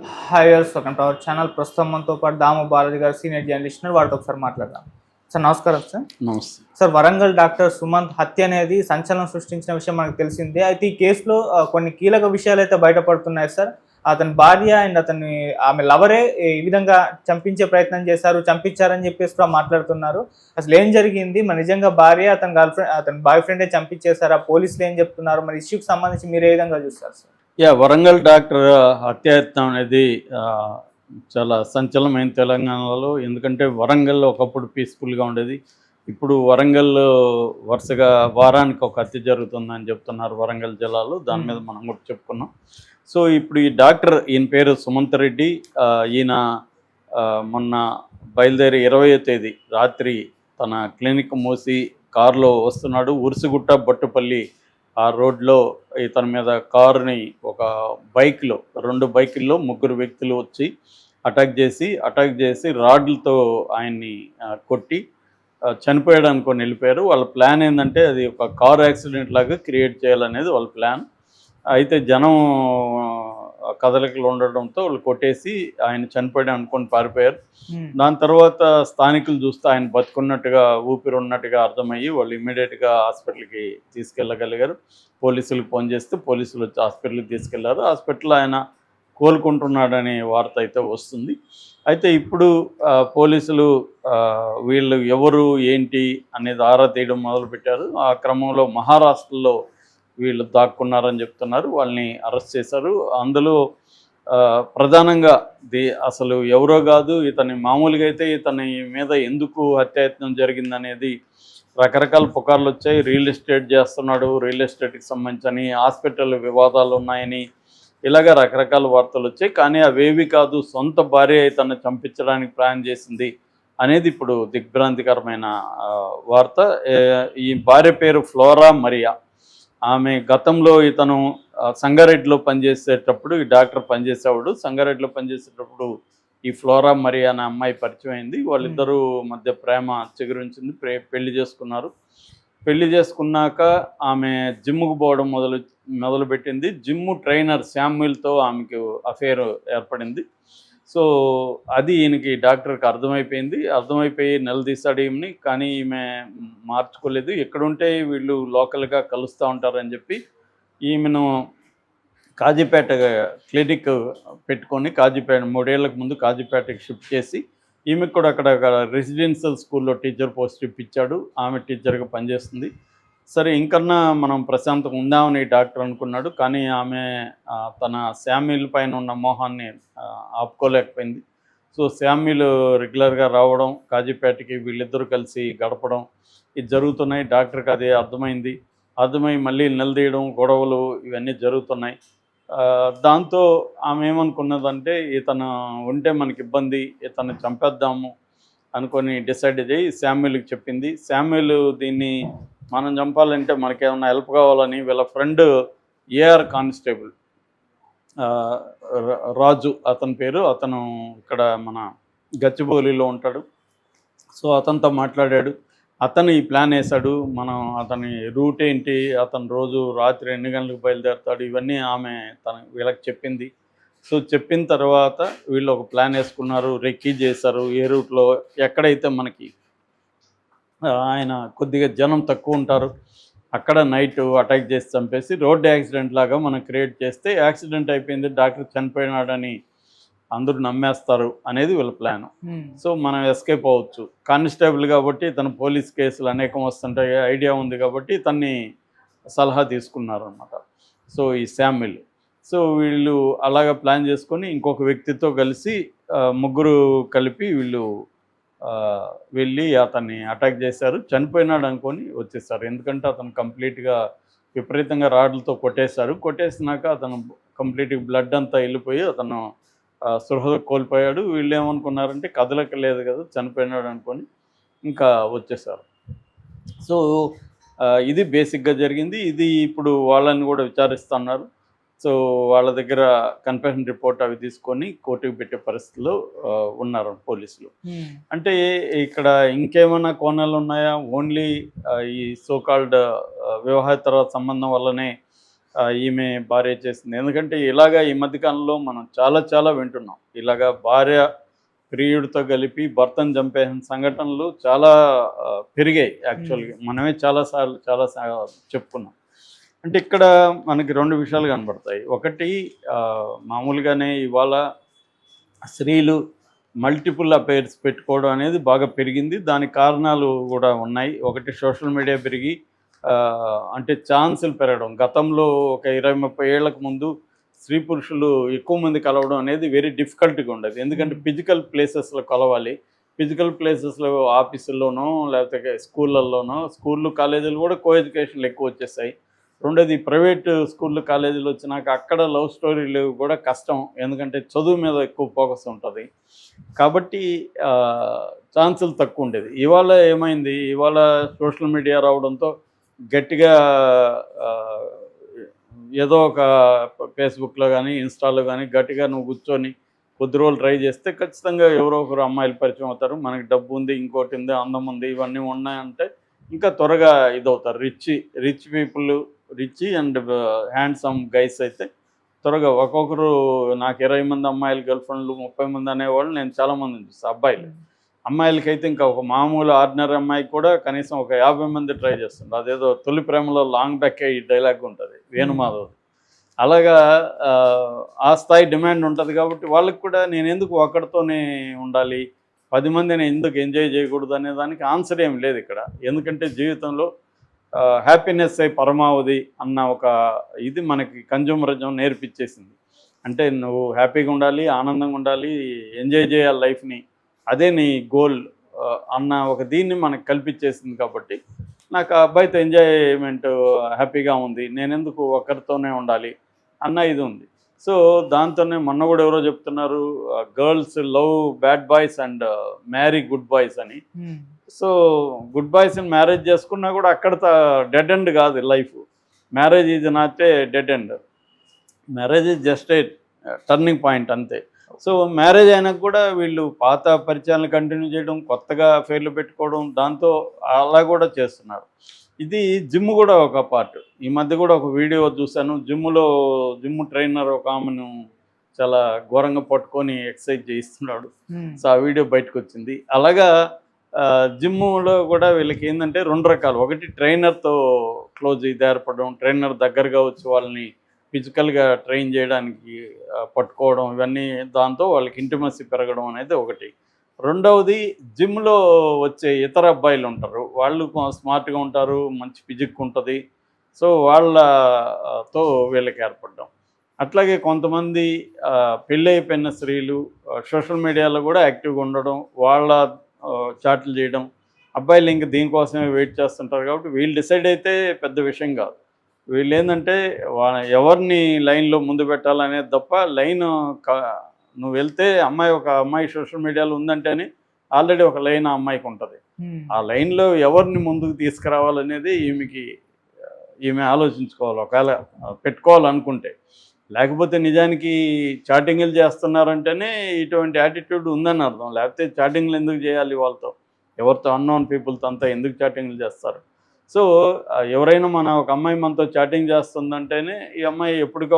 Hi viewers, welcome to our channel. ప్రస్తుతం మనతో పాటు దాము బాలాజీ గారు, సీనియర్ జర్నలిస్ట్ ఉన్నారు. వారితో ఒకసారి మాట్లాడదాం. సార్ నమస్కారం సార్. నమస్తే. సార్, వరంగల్ డాక్టర్ సుమంత్ హత్య అనేది సంచలనం సృష్టించిన విషయం మనకు తెలిసిందే. అయితే ఈ కేసులో కొన్ని కీలక విషయాలు అయితే బయటపడుతున్నాయి సార్. అతని భార్య అండ్ ఆమె లవరే ఈ విధంగా చంపించే ప్రయత్నం చేశారు, చంపించారని చెప్పేసి కూడా మాట్లాడుతున్నారు. అసలు ఏం జరిగింది? మరి నిజంగా భార్య అతని బాయ్ ఫ్రెండే చంపించేశారా? పోలీసులు ఏం చెప్తున్నారు? మరి ఇష్యూకి సంబంధించి మీరు ఏ విధంగా చూస్తారు సార్? వరంగల్ డాక్టర్ హత్యాయత్నం అనేది చాలా సంచలనమైన తెలంగాణలో. ఎందుకంటే వరంగల్లో ఒకప్పుడు పీస్ఫుల్గా ఉండేది. ఇప్పుడు వరంగల్ వరుసగా వారానికి ఒక హత్య జరుగుతుందని చెప్తున్నారు వరంగల్ జిల్లాలో. దాని మీద మనం కూడా చెప్పుకున్నాం. సో ఇప్పుడు ఈ డాక్టర్, ఈయన పేరు సుమంత్ రెడ్డి. ఈయన మొన్న బయలుదేరి 20వ తేదీ రాత్రి తన క్లినిక్ మూసి కారులో వస్తున్నాడు. ఉరుసుగుట్ట బొట్టుపల్లి ఆ రోడ్లో ఇతని మీద కారుని ఒక బైక్లో, 2 బైకుల్లో 3 వ్యక్తులు వచ్చి అటాక్ చేసి రాడ్లతో ఆయన్ని కొట్టి చనిపోయాడు అనుకొని వెళ్ళిపోయారు. వాళ్ళ ప్లాన్ ఏంటంటే అది ఒక కారు యాక్సిడెంట్ లాగా క్రియేట్ చేయాలనేది వాళ్ళ ప్లాన్. అయితే జనం కదలికలు ఉండడంతో వాళ్ళు కొట్టేసి ఆయన చనిపోయాడు అనుకొని పారిపోయారు. దాని తర్వాత స్థానికులు చూస్తే ఆయన బతుకున్నట్టుగా, ఊపిరి ఉన్నట్టుగా అర్థమయ్యి వాళ్ళు ఇమ్మీడియట్గా హాస్పిటల్కి తీసుకెళ్ళగలిగారు. పోలీసులకు ఫోన్ చేస్తే పోలీసులు వచ్చి హాస్పిటల్కి తీసుకెళ్లారు. హాస్పిటల్లో ఆయన కోలుకుంటున్నాడనే వార్త అయితే వస్తుంది. అయితే ఇప్పుడు పోలీసులు వీళ్ళు ఎవరు ఏంటి అనేది ఆరా తీయడం మొదలుపెట్టారు. ఆ క్రమంలో మహారాష్ట్రలో వీళ్ళు దాక్కున్నారని చెప్తున్నారు. వాళ్ళని అరెస్ట్ చేశారు. అందులో ప్రధానంగా అసలు ఎవరో కాదు, మామూలుగా అయితే ఇతని మీద ఎందుకు హత్యాయత్నం జరిగిందనేది రకరకాల పుకార్లు వచ్చాయి. రియల్ ఎస్టేట్ చేస్తున్నాడు, రియల్ ఎస్టేట్కి సంబంధించి హాస్పిటల్ వివాదాలు ఉన్నాయని, ఇలాగ రకరకాల వార్తలు వచ్చాయి. కానీ అవేవి కాదు, సొంత భార్య ఇతన్ని చంపించడానికి ప్లాన్ చేసింది అనేది ఇప్పుడు దిగ్భ్రాంతికరమైన వార్త. ఈ భార్య పేరు ఫ్లోరా మరియా. ఆమె గతంలో ఇతను సంగారెడ్డిలో పనిచేసేటప్పుడు, ఈ డాక్టర్ పనిచేసేవాడు. సంగారెడ్డిలో పనిచేసేటప్పుడు ఈ ఫ్లోరా మరియా అనే అమ్మాయి పరిచయం అయింది. వాళ్ళిద్దరూ మధ్య ప్రేమ చిగురించింది. పెళ్లి చేసుకున్నారు. పెళ్లి చేసుకున్నాక ఆమె జిమ్కు పోవడం మొదలుపెట్టింది. జిమ్ ట్రైనర్ శామ్యుల్తో ఆమెకు అఫేర్ ఏర్పడింది. సో అది ఈయనకి డాక్టర్కి అర్థమైపోయి నిలదీశాడు ఈమెని. కానీ ఈమె మార్చుకోలేదు. ఎక్కడుంటే వీళ్ళు లోకల్గా కలుస్తూ ఉంటారని చెప్పి ఈమెను కాజీపేట క్లినిక్ పెట్టుకొని, 3 ఏళ్లకు ముందు కాజీపేటకి షిఫ్ట్ చేసి ఈమెకు కూడా అక్కడ రెసిడెన్షియల్ స్కూల్లో టీచర్ పోస్ట్ ఇప్పించాడు. ఆమె టీచర్గా పనిచేస్తుంది. సరే, ఇంకన్నా మనం ప్రశాంతంగా ఉందామని డాక్టర్ అనుకున్నాడు. కానీ ఆమె తన శామ్యుల్ పైన ఉన్న మోహాన్ని ఆపుకోలేకపోయింది. సో శామ్యుల్ రెగ్యులర్గా రావడం, కాజీపేటకి వీళ్ళిద్దరూ కలిసి గడపడం ఇది జరుగుతున్నాయి. డాక్టర్కి అదే అర్థమై మళ్ళీ నిలదీయడం, గొడవలు ఇవన్నీ జరుగుతున్నాయి. దాంతో ఆమె ఏమనుకున్నదంటే, ఇతను ఉంటే మనకి ఇబ్బంది, ఇతను చంపేద్దాము అనుకొని డిసైడ్ అయ్యి శామ్యుల్కి చెప్పింది. శామ్యుల్ దీన్ని మనం చంపాలంటే మనకేమన్నా హెల్ప్ కావాలని వీళ్ళ ఫ్రెండ్ ఏఆర్ కానిస్టేబుల్ రాజు అతని పేరు, అతను ఇక్కడ మన గచ్చిబౌలిలో ఉంటాడు. సో అతనితో మాట్లాడాడు. అతను ఈ ప్లాన్ వేశాడు. మనం అతని రూట్ ఏంటి, అతను రోజు రాత్రి ఎన్ని గంటలకు బయలుదేరుతాడు, ఇవన్నీ ఆమె వీళ్ళకి చెప్పింది. సో చెప్పిన తర్వాత వీళ్ళు ఒక ప్లాన్ వేసుకున్నారు, రెక్కీ చేశారు. ఏ రూట్లో ఎక్కడైతే మనకి ఆయన కొద్దిగా జనం తక్కువ ఉంటారు అక్కడ నైట్ అటాక్ చేసి చంపేసి రోడ్డు యాక్సిడెంట్ లాగా మనం క్రియేట్ చేస్తే యాక్సిడెంట్ అయిపోయింది, డాక్టర్ చనిపోయినాడని అందరూ నమ్మేస్తారు అనేది వీళ్ళ ప్లాన్. సో మనం ఎస్కేప్ అవ్వచ్చు. కానిస్టేబుల్ కాబట్టి తన పోలీస్ కేసులు అనేకం వస్తుంటాయి, ఐడియా ఉంది కాబట్టి తన్ని సలహా తీసుకున్నారు అన్నమాట. సో ఈ శామ్యుల్. సో వీళ్ళు అలాగ ప్లాన్ చేసుకొని ఇంకొక వ్యక్తితో కలిసి 3 కలిపి వీళ్ళు వెళ్ళి అతన్ని అటాక్ చేశారు. చనిపోయినాడు అనుకొని వచ్చేసారు. ఎందుకంటే అతను కంప్లీట్గా విపరీతంగా రాడ్లతో కొట్టేసినాక అతను కంప్లీట్గా బ్లడ్ అంతా వెళ్ళిపోయి అతను స్పృహ కోల్పోయాడు. వీళ్ళు ఏమనుకున్నారంటే కదలక లేదు కదా, చనిపోయినాడు అనుకొని ఇంకా వచ్చేసారు. సో ఇది బేసిక్గా జరిగింది. ఇది ఇప్పుడు వాళ్ళని కూడా విచారిస్తున్నారు. సో వాళ్ళ దగ్గర కన్ఫెషన్ రిపోర్ట్ అవి తీసుకొని కోర్టుకు పెట్టే పరిస్థితిలో ఉన్నారు పోలీసులు. అంటే ఇక్కడ ఇంకేమైనా కోణాలు ఉన్నాయా? ఓన్లీ ఈ సోకాల్డ్ వివాహేతర సంబంధం వల్లనే ఈమె భార్య చేసింది. ఎందుకంటే ఇలాగా ఈ మధ్యకాలంలో మనం చాలా చాలా వింటున్నాం. ఇలాగా భార్య ప్రియుడితో కలిపి భర్తను చంపేసిన సంఘటనలు చాలా పెరిగాయి యాక్చువల్గా. మనమే చాలా చెప్పుకున్నాం. అంటే ఇక్కడ మనకి 2 విషయాలు కనబడతాయి. ఒకటి మామూలుగానే ఇవాళ స్త్రీలు మల్టిపుల్ అఫైర్స్ పెట్టుకోవడం అనేది బాగా పెరిగింది. దానికి కారణాలు కూడా ఉన్నాయి. ఒకటి సోషల్ మీడియా పెరిగి అంటే ఛాన్సులు పెరగడం. గతంలో ఒక 20-30 ఏళ్లకు ముందు స్త్రీ పురుషులు ఎక్కువ మంది కలవడం అనేది వెరీ డిఫికల్ట్గా ఉండేది. ఎందుకంటే ఫిజికల్ ప్లేసెస్లో కలవాలి. ఫిజికల్ ప్లేసెస్లో ఆఫీసుల్లోనో లేకపోతే స్కూళ్ళు కాలేజీలు కూడా కో ఎడ్యుకేషన్లు ఎక్కువ వచ్చేసాయి. రెండోది ప్రైవేట్ స్కూళ్ళు కాలేజీలు వచ్చినాక అక్కడ లవ్ స్టోరీలు కూడా కష్టం. ఎందుకంటే చదువు మీద ఎక్కువ ఫోకస్ ఉంటుంది. కాబట్టి ఛాన్సులు తక్కువ ఉండేది. ఇవాళ ఏమైంది, ఇవాళ సోషల్ మీడియా రావడంతో గట్టిగా ఏదో ఒక ఫేస్బుక్లో కానీ ఇన్స్టాలో కానీ గట్టిగా నువ్వు కూర్చొని కొద్ది రోజులు ట్రై చేస్తే ఖచ్చితంగా ఎవరో ఒకరు అమ్మాయిలు పరిచయం అవుతారు. మనకి డబ్బు ఉంది, ఇంకోటి ఉంది, అందం ఉంది, ఇవన్నీ ఉన్నాయంటే ఇంకా త్వరగా ఇదవుతారు. Rich people, rich and handsome guys అయితే త్వరగా ఒక్కొక్కరు నాకు 20 మంది అమ్మాయిలు గర్ల్ ఫ్రెండ్లు 30 మంది అనేవాళ్ళు నేను చాలామంది చూస్తాను. అమ్మాయిలకైతే ఇంకా ఒక మామూలు ఆర్డినరీ అమ్మాయికి కూడా కనీసం ఒక 50 మంది ట్రై చేస్తుంటారు. అదేదో తొలి ప్రేమలో లాంగ్ బ్యాక్ ఈ డైలాగ్ ఉంటుంది వేణుమాధవ్. అలాగా ఆ స్థాయి డిమాండ్ ఉంటుంది. కాబట్టి వాళ్ళకి కూడా నేను ఎందుకు ఒక్కడితోనే ఉండాలి, 10 మందిని ఎందుకు ఎంజాయ్ చేయకూడదు అనే దానికి ఆన్సర్ ఏం లేదు ఇక్కడ. ఎందుకంటే జీవితంలో హ్యాపీనెస్ అయి పరమావధి అన్న ఒక ఇది మనకి కన్జ్యూమరిజం నేర్పించేసింది. అంటే నువ్వు హ్యాపీగా ఉండాలి, ఆనందంగా ఉండాలి, ఎంజాయ్ చేయాలి లైఫ్ని, అదే నీ గోల్ అన్న ఒక దీన్ని మనకు కల్పించేసింది. కాబట్టి నాకు ఆ అబ్బాయితో ఎంజాయ్మెంట్ హ్యాపీగా ఉంది, నేను ఎందుకు ఒక్కరితోనే ఉండాలి అన్న ఇది ఉంది. సో దాంతోనే మొన్న కూడా ఎవరో చెప్తున్నారు, girls love bad boys and marry good boys అని. సో గుడ్ బాయ్స్ని మ్యారేజ్ చేసుకున్నా కూడా అక్కడ డెడ్ ఎండ్ కాదు life. Marriage is not a dead end, marriage is just a turning point అంతే. సో మ్యారేజ్ అయినాక కూడా వీళ్ళు పాత పరిచయాలను కంటిన్యూ చేయడం, కొత్తగా అఫైర్లు పెట్టుకోవడం, దాంతో అలా కూడా చేస్తున్నారు. ఇది జిమ్ కూడా ఒక పార్ట్. ఈ మధ్య కూడా ఒక వీడియో చూశాను. జిమ్ ట్రైనర్ ఒక ఆమెను చాలా ఘోరంగా పట్టుకొని ఎక్సర్సైజ్ చేయిస్తున్నాడు. సో ఆ వీడియో బయటకు వచ్చింది. అలాగా జిమ్లో కూడా వీళ్ళకి ఏంటంటే 2 రకాలు. ఒకటి ట్రైనర్తో క్లోజ్ ఇది ఏర్పడడం, ట్రైనర్ దగ్గరగా వచ్చి వాళ్ళని ఫిజికల్గా ట్రైన్ చేయడానికి పట్టుకోవడం, ఇవన్నీ దాంతో వాళ్ళకి ఇంటిమసీ పెరగడం అనేది ఒకటి. రెండవది జిమ్లో వచ్చే ఇతర అబ్బాయిలు ఉంటారు, వాళ్ళు స్మార్ట్గా ఉంటారు, మంచి ఫిజిక్ ఉంటుంది. సో వాళ్ళతో వీళ్ళకి ఏర్పడడం. అట్లాగే కొంతమంది పెళ్ళి అయిపోయిన స్త్రీలు సోషల్ మీడియాలో కూడా యాక్టివ్గా ఉండడం, వాళ్ళ చాట్లు చేయడం. అబ్బాయిలు ఇంక దీనికోసమే వెయిట్ చేస్తుంటారు. కాబట్టి వీళ్ళు డిసైడ్ అయితే పెద్ద విషయం కాదు. వీళ్ళు ఏంటంటే ఎవరిని లైన్లో ముందు పెట్టాలనేది తప్ప నువ్వు వెళ్తే ఒక అమ్మాయి సోషల్ మీడియాలో ఉందంటేనే ఆల్రెడీ ఒక లైన్ ఆ అమ్మాయికి ఉంటుంది. ఆ లైన్లో ఎవరిని ముందుకు తీసుకురావాలనేది ఈమె ఆలోచించుకోవాలి, ఒకవేళ పెట్టుకోవాలనుకుంటే. లేకపోతే నిజానికి చాటింగ్లు చేస్తున్నారంటేనే ఇటువంటి యాటిట్యూడ్ ఉందని అర్థం. లేకపోతే చాటింగ్లు ఎందుకు చేయాలి వాళ్ళతో, ఎవరితో అన్నోన్ పీపుల్తో అంతా ఎందుకు చాటింగ్లు చేస్తారు? సో ఎవరైనా ఒక అమ్మాయి మనతో చాటింగ్ చేస్తుందంటేనే ఈ అమ్మాయి ఎప్పటికో